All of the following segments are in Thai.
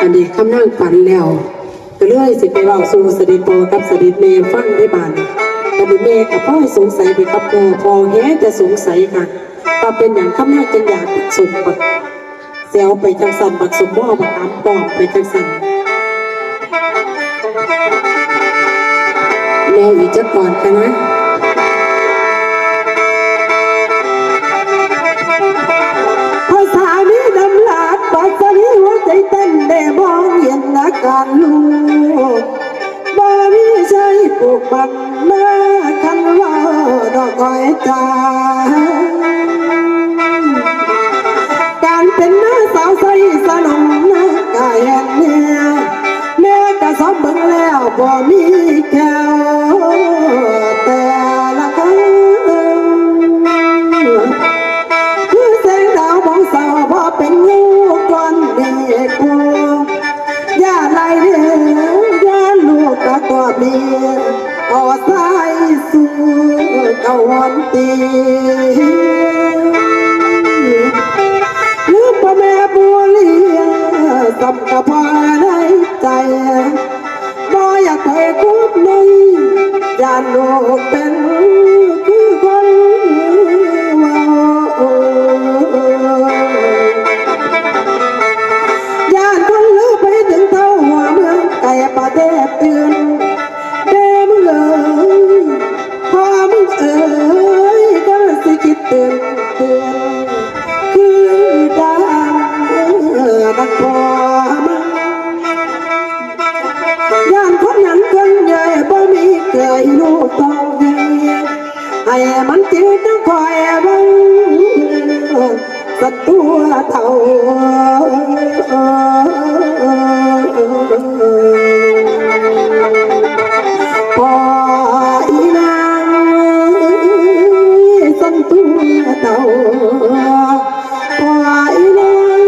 อันนี้คำนั่งฝันแล้วก็เลยสิไปเล่าสู่สดิโปกับสดิเมฟังได้บานสดิเมกับพ่อสงสัยไปกับพอแฮจะสงสัยค่ะว่าเป็นอย่างคำนั่งจังอยากสมบัติเสียวไปจังสันบักสมบ่บักน้ำปอมไปจังสันแม่อีกจะก่อนกันนะภาษานี้ดำลาดปัสสาวะหัวใจเต้นได้มองเห็นอาการลูกบ่มีใจปลูกบังหน้าคันว่าดอกก้อยตาการเป็นแม่สาวใสสนมนักกายเนี่ยแม่ก็สอบเบิ่งแล้วบ่มีแก้วแต่ละครั้งคือแสงดาวมองสาวบ่เป็นงูก้อนเด็กกูย่าไล่เด้อย่าลูกตะกอดเมียเอาสายสู้เอาวันตีพ่อแม่บัวเลี้ยสับกับพ่อในใจบ่อยากให้คุบในยานโลกเป็นคือคนว่ายานคนลือไปถึงเท่าหัวเมืองไก่ประเทศตื่นเด้มึงเอ๋ยพ่อมึงเอ๋ยก็สิคิดตื่นคือดังนักพ่อมึงย่านคนนั้นคนใหญ่บ่มีเกยลูกต้องใหญ่ให้มันจืดน้ำคอยบังสัตว์ตัวเท่าพออีนางสัตว์ตัวเท่าพออีนาง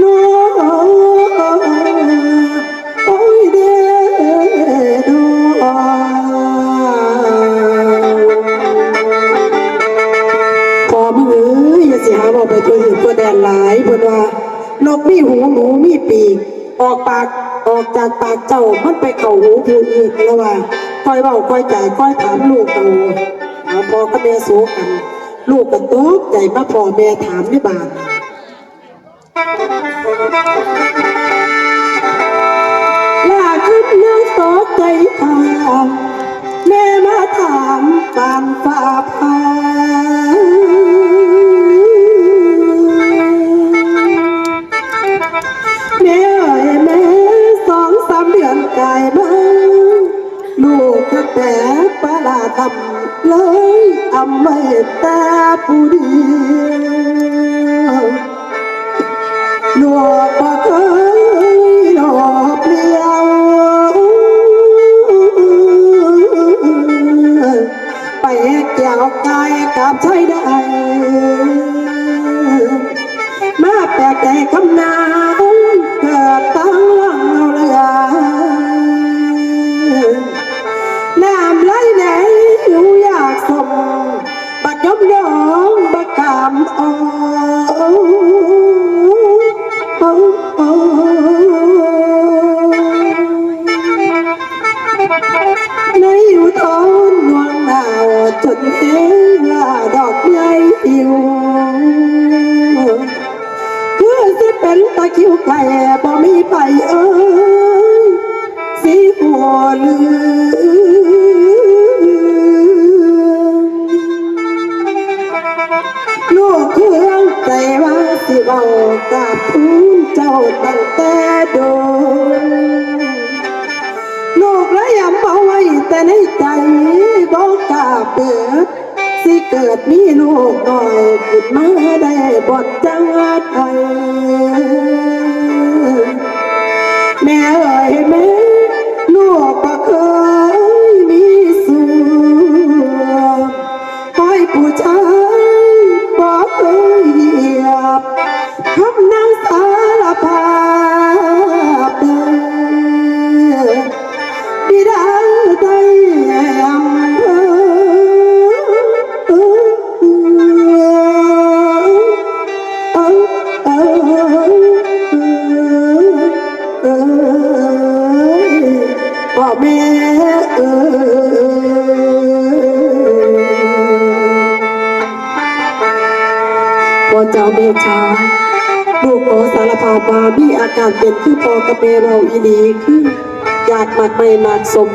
น้องโอ้ยเด้อพอมึงอย่าสิหาว่าไปตัวอื่นตัวแดนหลายเพิ่นว่านกมีหูหนูมีปีกออกจากปากเจ้ามันไปเข้าหูผู้อื่นแล้วว่าคอยเว้าคอยจ่ายคอยถามลูกเอาพ่อกับแม่สู้กันลูกก็ตกใจมาพ่อแม่ถามในบ้านลาขึ้นเนื้อตกใจทางแม่มาถามปานฝ่าพาแม่เอ๋ยแม่2-3 เดือนกายมาลูกก็แต่ปลาทำเลยอำไม่แต่ผู้เดียวลูกบ่เคยหลบเลี้ยวไปเกี่ยวกายกับชายได้มาแปลกใจคำนาเกิดตั้งเอาเรือน้ำไหลไหนอยู่อยากสมบักยมยองบักกามในอยู่ทนวงดาวจนเห็นลาดอกใหญ่อยู่คือสิเป็นตะคิวไก่บ่มีไปเอ้ยสีหัวลืมลูกเครื่องใจว่าสิเบากับทูลเจ้าตั้งแต่โดนลูกและยำเอาไว้แต่ในใจบอกกล้าเปิดสิเกิดมีลูกหน่อยขึ้นมาได้บทจังไทยแม่เอ๋ยแม่ลูกก็เคยมีส่วนให้ผู้ชายบ่เคยเหยียบคำนางสารภาพเดินบิดาใจอำเภอ พ่อเจ้าเมชาลูกขอสารภาพว่ามีอาการเป็นคือพ่อกับแม่เราอีหลีคืออยากมักไม่มักสม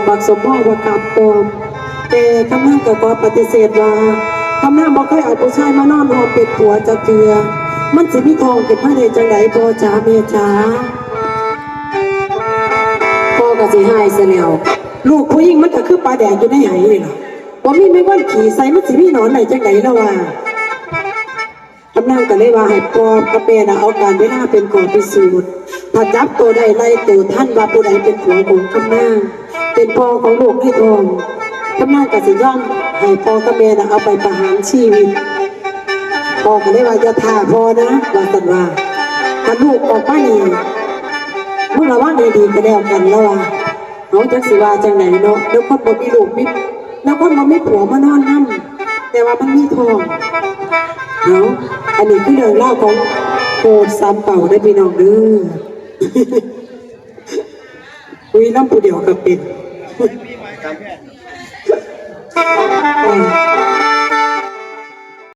พ่อว่ากับปอมแต่คำนั้นก็ขอปฏิเสธว่าคำนั้นบอกให้เอาผู้ชายมานอนหอมเป็ดผัวจะเกลือมันสิมีทองเก็บมาได้จังไดพ่อจ๋าเมชาพ่อก็สิหายซะแล้วลูกผู้หญิงมันก็คือปลาแดงอยู่ในไหนี่ล่ะบ่มีไม่ว่าขี่ใส่มันสิมีหนอนไหนจังไดแล้วว่าคำนั้นก็เลยว่าให้ปอมกับแม่น่ะเอาการเวลาเป็นก่อนพิสูจน์ถ้าจับตัวได้ไล่ตัวท่านว่าผู้ใดเป็นผัวของคำนั้นเป็นพ่อของลูกในท้องคำนั้นก็สิย่อมให้พ่อกับแม่น่ะเอาไปประหารชีวิตพ่อก็เลยว่าอย่าท่าพ่อนะว่าสันว่าถ้าลูกออกมานี่มึงระวังดีๆก็แล้วกันแล้วว่าเขาจักสิว่าจังไหนเนาะแล้วคนบ่มีลูกมิแล้วคนบ่มีผัวมานอนนำแต่ว่ามันมีท้องเนาะอันนี้คือเรื่องเล่าของโคตรซ้ำเป่าได้พี่น้องเด้อคุยน้ำผู้เดียวกับเป็น